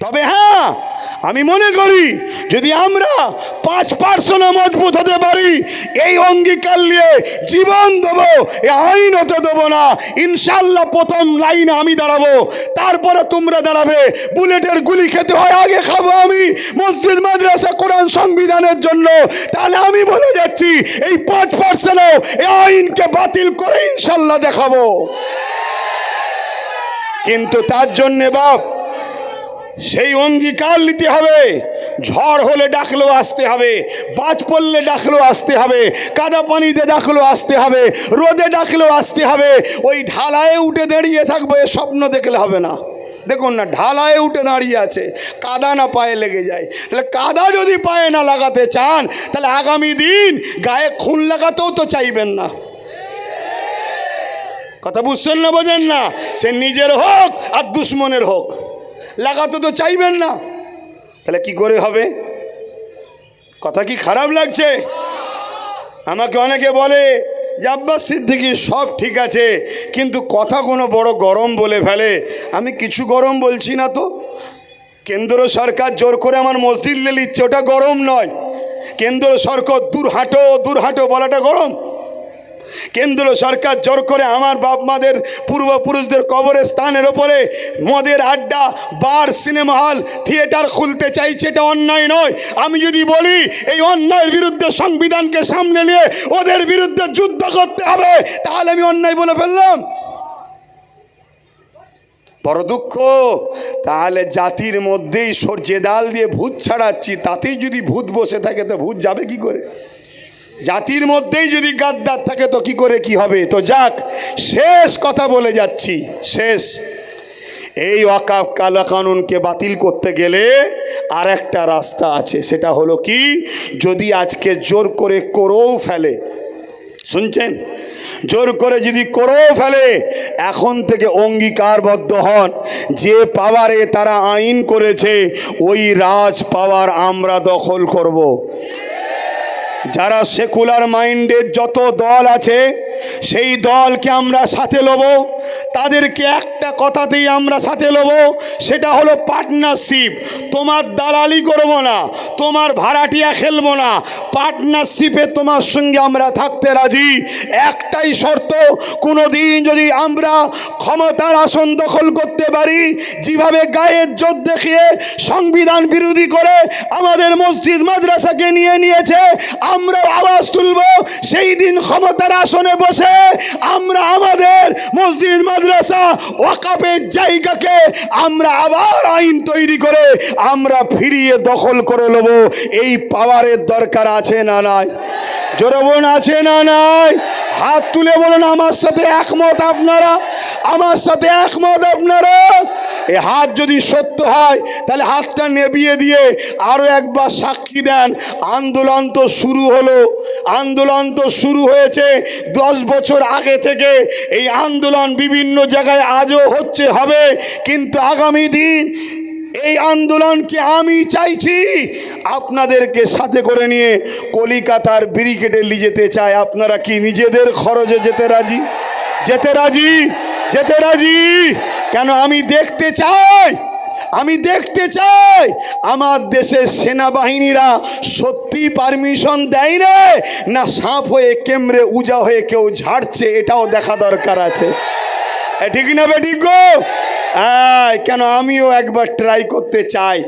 তবে হ্যাঁ, আমি মনে করি যদি আমরা 5% মজবুত হতে পারি, এই অঙ্গীকার নিয়ে জীবন দেবো, এই আইন হতে দেবো না, ইনশাল্লাহ প্রথম লাইনে আমি দাঁড়াবো, তারপরে তোমরা দাঁড়াবে। বুলেটের গুলি খেতে হয়, আগে খাবো আমি মসজিদ মাদ্রাসা কোরআন সংবিধানের জন্য। তাহলে আমি বলে যাচ্ছি এই 5% এই আইনকে বাতিল করে ইনশাল্লাহ দেখাবো। কিন্তু তার জন্যে বাপ সেই অঙ্গীকার নিতে হবে। ঝড় হলে ডাকলেও আসতে হবে, বাজ পড়লে ডাকলেও আসতে হবে, কাদা পানিতে ডাকলেও আসতে হবে, রোদে ডাকলেও আসতে হবে। ওই ঢালায় উঠে দাঁড়িয়ে থাকবো এ স্বপ্ন দেখলে হবে না। দেখুন না, ঢালায় উঠে দাঁড়িয়ে আছে, কাদা না পায়ে লেগে যায়। তাহলে কাদা যদি পায়ে না লাগাতে চান, তাহলে আগামী দিন গায়ে খুন লাগাতেও তো চাইবেন না। কথা বুঝছেন না, বোঝেন না? সে নিজের হোক আর দুশ্মনের হোক, লাগাতে তো চাইবেন না। তাহলে কি করে হবে? কথা কি খারাপ লাগছে? আমাকে অনেকে বলে যে আব্বাস সিদ্দিকী সব ঠিক আছে, কিন্তু কথা কোনো বড় গরম বলে ফেলে। আমি কিছু গরম বলছি না তো। কেন্দ্র সরকার জোর করে আমার মসজিদ নিয়ে নিচ্ছে, ওটা গরম নয়। কেন্দ্র সরকার দূর হাঁটো বলাটা গরম? কেন্দ্র সরকার জোর করে আমার বাপ মাদের পূর্বপুরুষদের কবরের স্থানের ওপরে মদের আড্ডা, বার, সিনেমা হল, থিয়েটার খুলতে চাইছে, এটা অন্যায় নয়? আমি যদি বলি এই অন্যায়ের বিরুদ্ধে সংবিধানকে সামনে নিয়ে ওদের বিরুদ্ধে যুদ্ধ করতে হবে, তাহলে আমি অন্যায় বলে ফেললাম? বড় দুঃখ। তাহলে জাতির মধ্যেই সরষে ডাল দিয়ে ভূত ছাড়াচ্ছি, তাতেই যদি ভূত বসে থাকে তো ভূত যাবে কি করে? জাতির মধ্যেই যদি গাদ্দার থাকে তো কি করে কি হবে? তো যাক, শেষ কথা বলে যাচ্ছি, শেষ। এই ওয়াকফ কানুনকে বাতিল করতে গেলে আর একটা রাস্তা আছে। সেটা হলো কি, যদি আজকে জোর করে করেও ফেলে, শুনছেন, জোর করে যদি করেও ফেলে, এখন থেকে অঙ্গীকারবদ্ধ হন যে পাওয়ারে তারা আইন করেছে ওই রাজ পাওয়ার আমরা দখল করব। যারা সেকুলার মাইন্ডের যত দল আছে সেই দলকে আমরা সাথে লব, তাদেরকে একটা কথাতেই আমরা সাথে লব, সেটা হলো পার্টনারশিপ। তোমার দালালি করব না, তোমার ভাড়াটিয়া খেলবো না, পার্টনারশিপে তোমার সঙ্গে আমরা থাকতে রাজি। একটাই শর্ত, কোনো দিন যদি আমরা ক্ষমতার আসন দখল করতে পারি, যেভাবে গায়ের জোর দেখিয়ে সংবিধান বিরোধী করে আমাদের মসজিদ মাদ্রাসাকে নিয়েছে, আমরা আওয়াজ তুলব। সেই দিন ক্ষমতার আসনে বসে আমরা আমাদের মসজিদ মাদ্রাসা ওয়াকফের জায়গাকে আমরা আবার আইন তৈরি করে আমরা ফিরিয়ে দখল করে নেব। এই পাওয়ারের দরকার আছে না নাই? জোরে বলুন, আছে না নাই? হাত তুলে বলুন আমার সাথে একমত আপনারা, আমার সাথে একমত আপনারা। এই হাত যদি সত্য হয় তাহলে হাতটা নেবিয়ে দিয়ে আরো একবার সাক্ষী দেন। আন্দোলন তো শুরু হলো, আন্দোলন তো শুরু হয়েছে 10 বছর আগে থেকে। এই আন্দোলন বিভিন্ন জায়গায় আজও হচ্ছে, হবে, কিন্তু আগামী দিন এই আন্দোলনকে আমি চাইছি আপনাদেরকে সাথে করে নিয়ে কলিকাতার ব্রিগেডে নিয়ে যেতে চাই। আপনারা কি নিজেদের খরচে যেতে রাজি? যেতে রাজি? যেতে রাজি? কেন? আমি দেখতে চাই আমার দেশের সেনাবাহিনীরা সত্যি পারমিশন দেয় না সাপ হয়ে কেমড়ে উজা হয়ে কেউ ঝাড়ছে, এটাও দেখা দরকার আছে। ঠিক না বেঠিক গো? কেন? আমিও একবার ট্রাই করতে চাই।